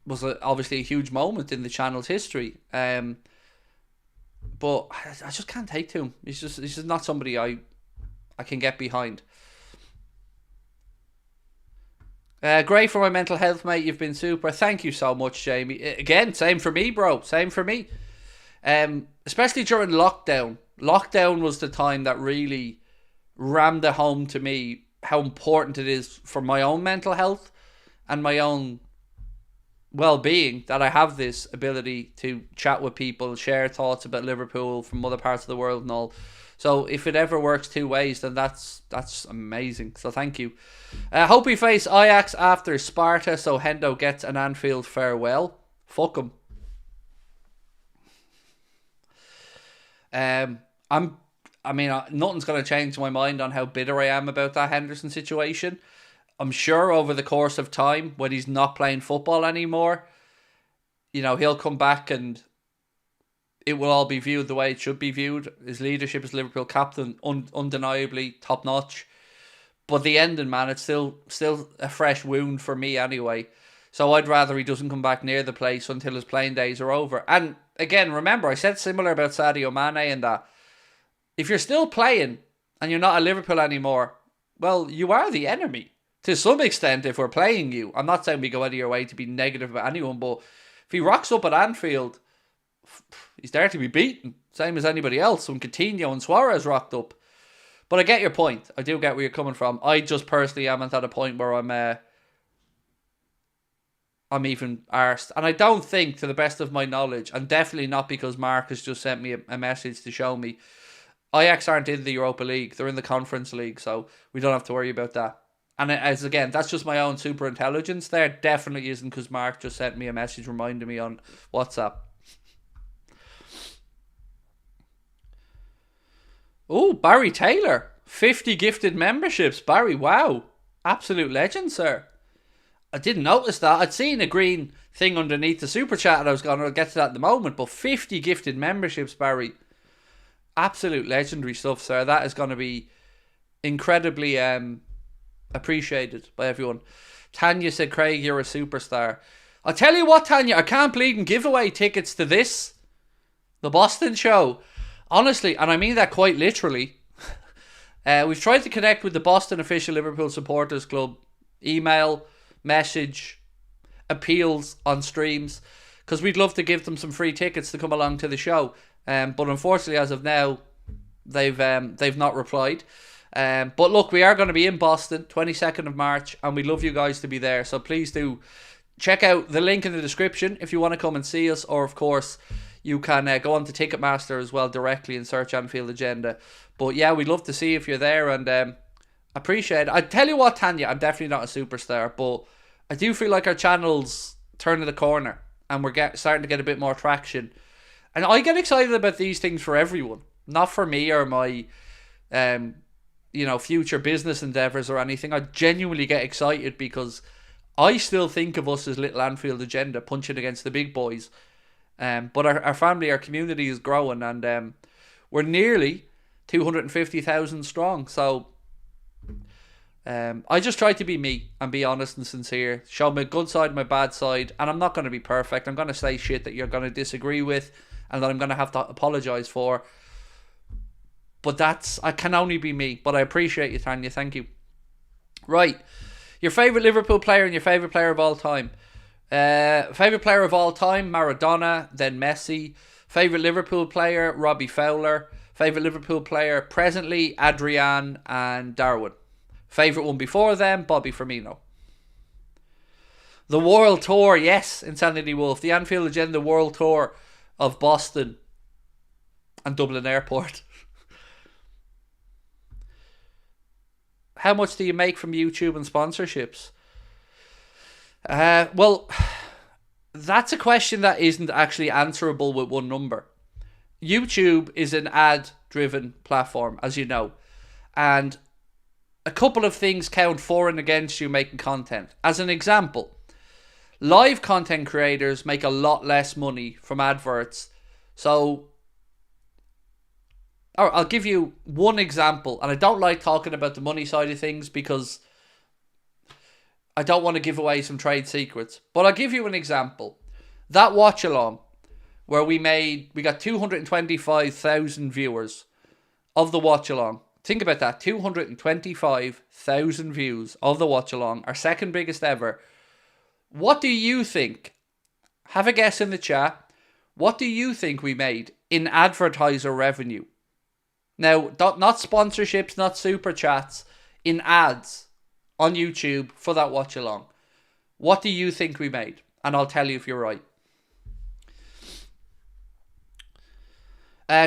was obviously a huge moment in the channel's history. But I just can't take to him. He's just not somebody I I can get behind. Great for my mental health, mate. You've been super. Thank you so much, Jamie. Again, same for me, bro. Same for me. Especially during lockdown. Lockdown was the time that really rammed it home to me how important it is for my own mental health and my own well-being that I have this ability to chat with people, share thoughts about Liverpool from other parts of the world and all. So if it ever works two ways, then that's amazing. So thank you. Hope we face Ajax after Sparta, so Hendo gets an Anfield farewell. Fuck him. Nothing's going to change my mind on how bitter I am about that Henderson situation. I'm sure over the course of time, when he's not playing football anymore, he'll come back and it will all be viewed the way it should be viewed. His leadership as Liverpool captain, undeniably top notch. But the ending, man, it's still a fresh wound for me anyway. So I'd rather he doesn't come back near the place until his playing days are over. And again, remember, I said similar about Sadio Mane and that. If you're still playing and you're not at Liverpool anymore, well, you are the enemy. To some extent, if we're playing you. I'm not saying we go out of your way to be negative about anyone, but if he rocks up at Anfield, he's there to be beaten. Same as anybody else when Coutinho and Suarez rocked up. But I get your point. I do get where you're coming from. I just personally am at a point where I'm even arsed. And I don't think, to the best of my knowledge, and definitely not because Mark has just sent me a message to show me, Ajax aren't in the Europa League. They're in the Conference League, so we don't have to worry about that. And again, that's just my own super intelligence there. Definitely isn't because Mark just sent me a message reminding me on WhatsApp. Oh, Barry Taylor. 50 gifted memberships. Barry, wow. Absolute legend, sir. I didn't notice that. I'd seen a green thing underneath the super chat and I was going to get to that in the moment. But 50 gifted memberships, Barry. Absolute legendary stuff, sir. That is going to be incredibly appreciated by everyone. Tanya said, Craig, you're a superstar. I'll tell you what, Tanya, I can't believe and give away tickets to this, the Boston show. Honestly, and I mean that quite literally. We've tried to connect with the Boston official Liverpool Supporters Club. Email, message, appeals on streams. Because we'd love to give them some free tickets to come along to the show. But unfortunately, as of now, they've not replied. But look, we are going to be in Boston, 22nd of March. And we'd love you guys to be there. So please do check out the link in the description if you want to come and see us. Or, of course, you can go on to Ticketmaster as well directly and search Anfield Agenda. But yeah, we'd love to see if you're there and appreciate it. I tell you what, Tanya, I'm definitely not a superstar, but I do feel like our channel's turning the corner and we're starting to get a bit more traction. And I get excited about these things for everyone, not for me or my future business endeavours or anything. I genuinely get excited because I still think of us as little Anfield Agenda punching against the big boys. But our family, our community is growing and we're nearly 250,000 strong. So I just try to be me and be honest and sincere. Show my good side, my bad side. And I'm not going to be perfect. I'm going to say shit that you're going to disagree with and that I'm going to have to apologise for. But I can only be me. But I appreciate you, Tanya. Thank you. Right. Your favourite Liverpool player and your favourite player of all time. Favourite player of all time, Maradona, then Messi. Favourite Liverpool player, Robbie Fowler. Favourite Liverpool player presently, Adrian and Darwin. Favourite one before them, Bobby Firmino. The World Tour, yes, Insanity Wolf. The Anfield Agenda World Tour of Boston and Dublin Airport. How much do you make from YouTube and sponsorships? Well, that's a question that isn't actually answerable with one number. YouTube is an ad-driven platform, as you know. And a couple of things count for and against you making content. As an example, live content creators make a lot less money from adverts. So, I'll give you one example. And I don't like talking about the money side of things because I don't want to give away some trade secrets. But I'll give you an example. That watch along where we got 225,000 viewers of the watch along Think about that. 225,000 views of the watch along, our second biggest ever. What do you think? Have a guess in the chat. What do you think we made in advertiser revenue? Now, not sponsorships, not super chats, in ads on YouTube for that watch along. What do you think we made? And I'll tell you if you're right.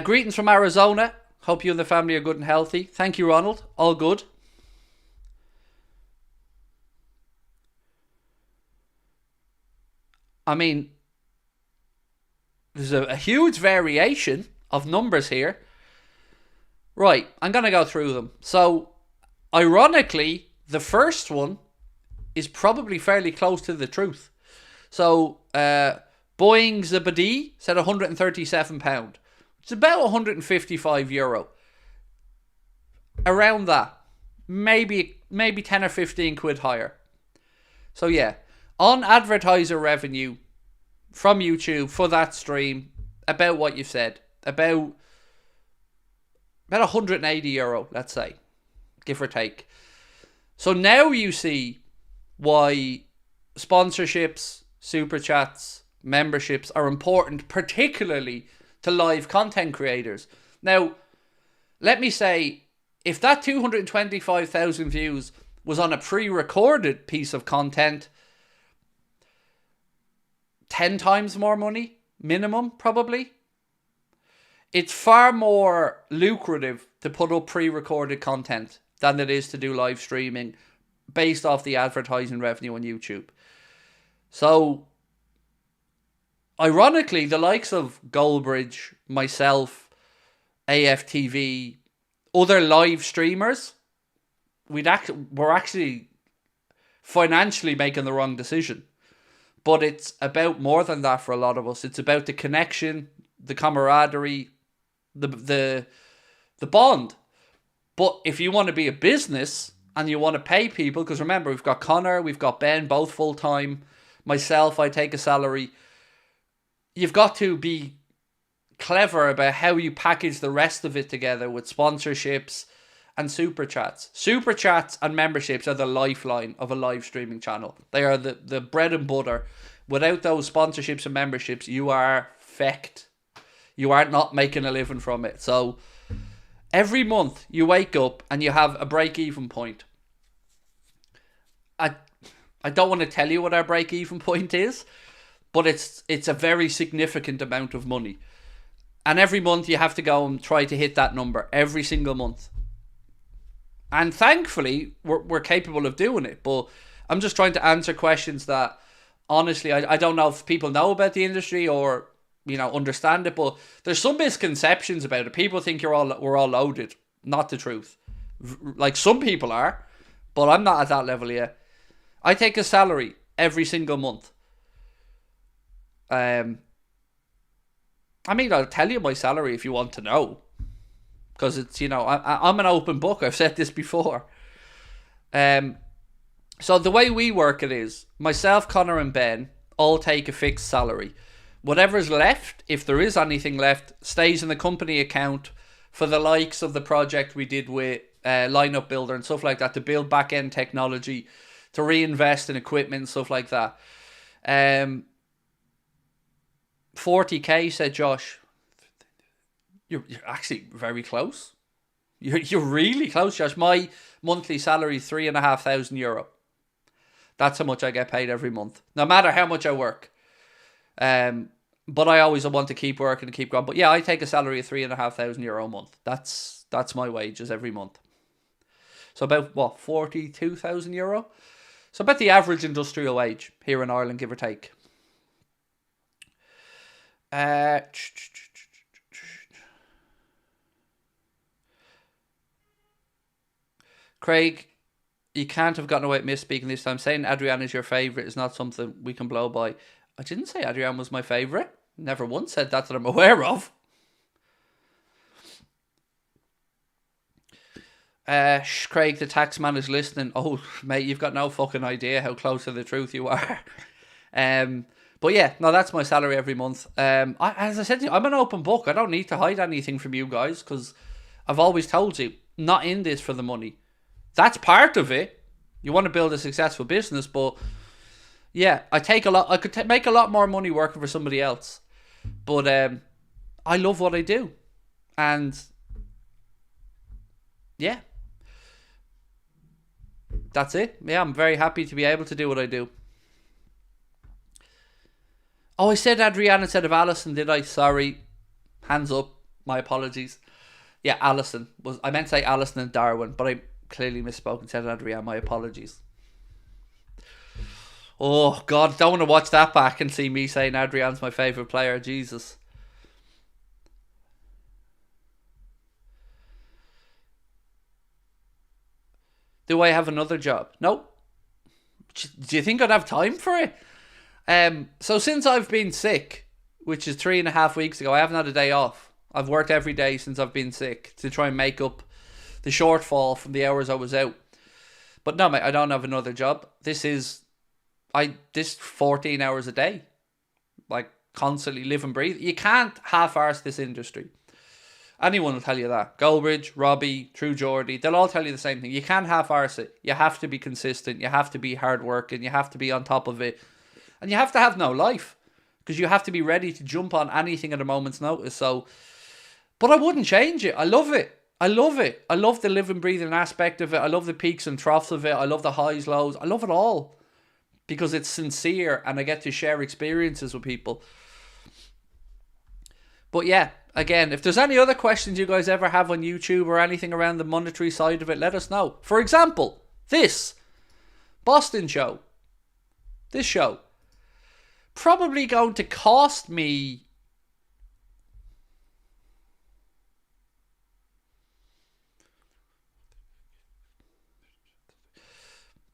Greetings from Arizona. Hope you and the family are good and healthy. Thank you, Ronald. All good. I mean, there's a huge variation of numbers here. Right, I'm going to go through them. So, ironically, the first one is probably fairly close to the truth. So, Boeing Zabadi said £137. It's about €155. Around that. Maybe 10 or 15 quid higher. So yeah, on advertiser revenue from YouTube for that stream, about what you've said. About €180, let's say. Give or take. So now you see why sponsorships, super chats, memberships are important, particularly to live content creators. Now, let me say, if that 225,000 views was on a pre-recorded piece of content, 10 times more money, minimum, probably. It's far more lucrative to put up pre-recorded content than it is to do live streaming based off the advertising revenue on YouTube. So, ironically, the likes of Goldbridge, myself, AFTV, other live streamers, we're actually financially making the wrong decision. But it's about more than that for a lot of us. It's about the connection, the camaraderie, the bond. But if you want to be a business and you want to pay people, because remember, we've got Connor, we've got Ben, both full-time. Myself, I take a salary. You've got to be clever about how you package the rest of it together with sponsorships and super chats. Super chats and memberships are the lifeline of a live streaming channel. They are the bread and butter. Without those sponsorships and memberships, you are fecked. You are not making a living from it. So every month you wake up and you have a break-even point. I don't want to tell you what our break-even point is, but it's a very significant amount of money. And every month you have to go and try to hit that number. Every single month. And thankfully, we're capable of doing it. But I'm just trying to answer questions that, honestly, I don't know if people know about the industry or, understand it. But there's some misconceptions about it. People think we're all loaded. Not the truth. Like, some people are. But I'm not at that level yet. I take a salary every single month. I'll tell you my salary if you want to know. Because it's, I'm an open book. I've said this before. So the way we work it is, myself, Connor and Ben all take a fixed salary. Whatever's left, if there is anything left, stays in the company account for the likes of the project we did with Lineup Builder and stuff like that, to build back-end technology, to reinvest in equipment and stuff like that. 40k, said Josh. You're actually very close. You're really close, Josh. My monthly salary is €3,500. That's how much I get paid every month, no matter how much I work. But I always want to keep working and keep going. But yeah, I take a salary of €3,500 a month. That's my wages every month. So about what, €42,000? So about the average industrial wage here in Ireland, give or take. Craig, you can't have gotten away with misspeaking this time. Saying Adrian is your favourite is not something we can blow by. I didn't say Adrian was my favourite. Never once said that I'm aware of. Craig, the tax man is listening. Oh, mate, you've got no fucking idea how close to the truth you are. But yeah, no, that's my salary every month. As I said to you, I'm an open book. I don't need to hide anything from you guys because I've always told you, not in this for the money. That's part of it. You want to build a successful business, but yeah, I could make a lot more money working for somebody else, but I love what I do, and yeah, that's it. Yeah, I'm very happy to be able to do what I do. Oh, I said Adrienne instead of Alison, did I? Sorry. Hands up. My apologies. Yeah, Alison. I meant to say Alison and Darwin, but I clearly misspoke and said Adrienne. My apologies. Oh, God. Don't want to watch that back and see me saying Adrienne's my favourite player. Jesus. Do I have another job? No. Do you think I'd have time for it? So since I've been sick, which is 3.5 weeks ago, I haven't had a day off. I've worked every day since I've been sick to try and make up the shortfall from the hours I was out. But no, mate, I don't have another job. This 14 hours a day. Like, constantly live and breathe. You can't half-arse this industry. Anyone will tell you that. Goldbridge, Robbie, True Geordie, they'll all tell you the same thing. You can't half-arse it. You have to be consistent. You have to be hard-working. You have to be on top of it. And you have to have no life, because you have to be ready to jump on anything at a moment's notice. So, but I wouldn't change it. I love it. I love it. I love the living, breathing aspect of it. I love the peaks and troughs of it. I love the highs, lows. I love it all, because it's sincere and I get to share experiences with people. But yeah, again, if there's any other questions you guys ever have on YouTube or anything around the monetary side of it, let us know. For example, this Boston show. This show. Probably going to cost me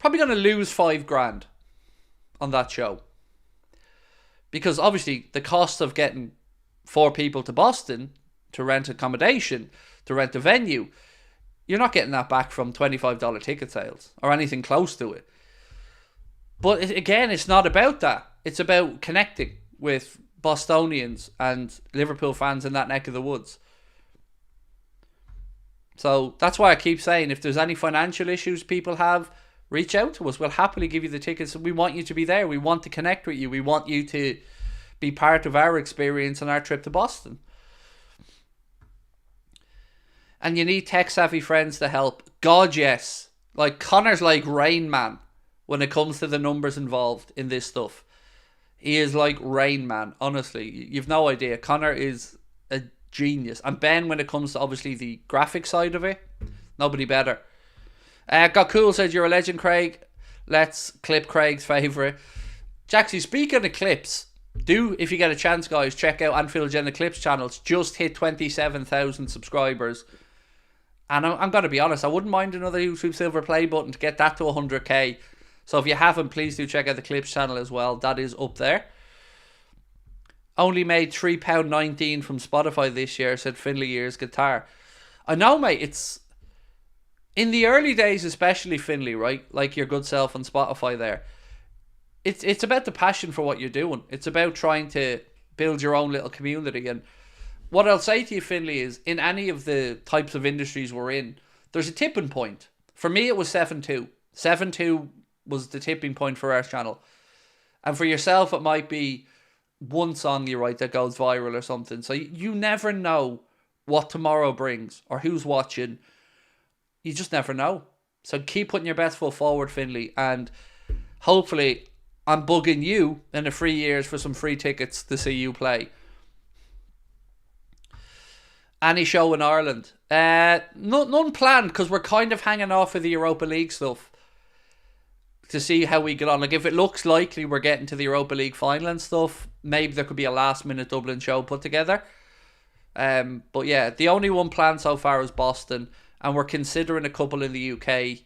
probably going to lose $5,000 on that show, because obviously the cost of getting 4 people to Boston to rent accommodation, to rent a venue, you're not getting that back from $25 ticket sales or anything close to it. But again, it's not about that. It's about connecting with Bostonians and Liverpool fans in that neck of the woods. So that's why I keep saying, if there's any financial issues people have, reach out to us. We'll happily give you the tickets. We want you to be there. We want to connect with you. We want you to be part of our experience on our trip to Boston. And you need tech-savvy friends to help. God, yes. Like, Connor's like Rain Man when it comes to the numbers involved in this stuff. He is like Rain Man, honestly. You've no idea. Connor is a genius. And Ben, when it comes to obviously the graphic side of it, nobody better. Got Cool said, you're a legend, Craig. Let's clip Craig's favourite. Jaxie, speaking of clips, do, if you get a chance, guys, check out Anfield Agenda Clips channel. It's just hit 27,000 subscribers. And I'm going to be honest, I wouldn't mind another YouTube Silver Play button to get that to 100k. So if you haven't, please do check out the Clips channel as well. That is up there. Only made £3.19 from Spotify this year, said Finley Ears Guitar. I know, mate, it's... In the early days, especially, Finley, right? Like your good self on Spotify there. It's about the passion for what you're doing. It's about trying to build your own little community. And what I'll say to you, Finley, is in any of the types of industries we're in, there's a tipping point. For me, it was 7.2. 7.2 was the tipping point for our channel. And for yourself, it might be one song you write that goes viral or something. So you never know what tomorrow brings or who's watching. You just never know. So keep putting your best foot forward, Finley. And hopefully I'm bugging you in the 3 years for some free tickets to see you play. Any show in Ireland? None planned, because we're kind of hanging off of the Europa League stuff to see how we get on. Like, if it looks likely we're getting to the Europa League final and stuff, maybe there could be a last minute Dublin show put together. But yeah, the only one planned so far is Boston, and we're considering a couple in the UK.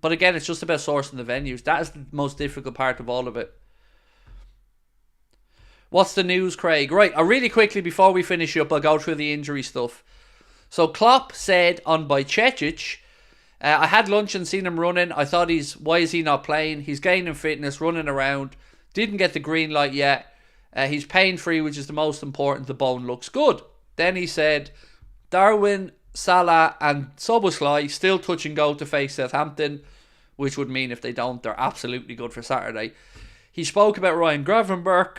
But again, it's just about sourcing the venues. That is the most difficult part of all of it. What's the news, Craig? Right, really quickly before we finish up, I'll go through the injury stuff. So KLOPP said on Bajcetic, I had lunch and seen him running. I thought why is he not playing? He's gaining fitness, running around. Didn't get the green light yet. He's pain-free, which is the most important. The bone looks good. Then he said, Darwin Salah and SZOBOSZLAI still touch and go to face Southampton, which would mean if they don't, they're absolutely good for Saturday. He spoke about Ryan Gravenberch,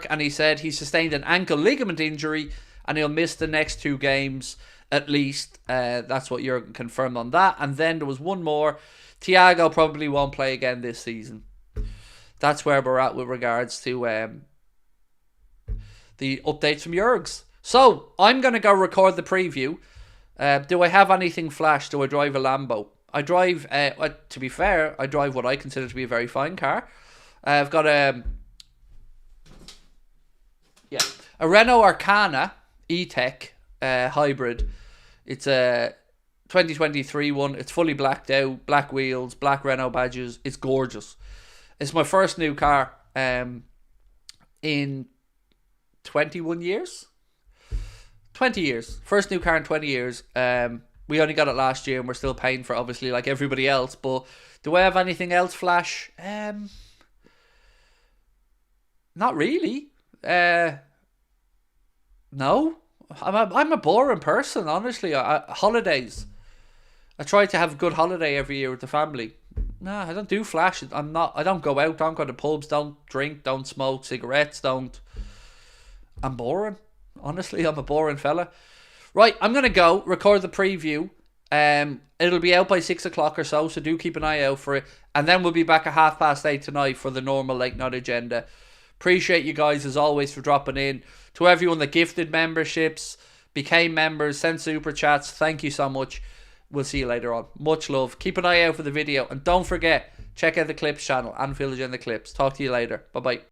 and he said he sustained an ankle ligament injury and he'll miss the next 2 games at least. That's what Jurgen confirmed on that. And then there was one more. Thiago probably won't play again this season. That's where we're at with regards to the updates from Jurgs. So, I'm going to go record the preview. Do I have anything flash? Do I drive a Lambo? I drive, to be fair, I drive what I consider to be a very fine car. I've got a Renault Arcana E-Tech hybrid. It's a 2023 one. It's fully blacked out, black wheels, black Renault badges. It's gorgeous. It's my first new car in 21 years. 20 years. First new car in 20 years. We only got it last year and we're still paying for it, obviously, like everybody else. But do I have anything else flash? Not really. No. I'm a boring person, honestly. Holidays. I try to have a good holiday every year with the family. No, I don't do flash. I don't go out, don't go to pubs, don't drink, don't smoke cigarettes, I'm boring. Honestly, I'm a boring fella. Right, I'm going to go record the preview. It'll be out by 6 o'clock or so do keep an eye out for it. And then we'll be back at 8:30 tonight for the normal late night agenda. Appreciate you guys, as always, for dropping in. To everyone that gifted memberships, became members, sent super chats, thank you so much. We'll see you later on. Much love. Keep an eye out for the video. And don't forget, check out the Clips channel, Anfield Agenda Clips. Talk to you later. Bye-bye.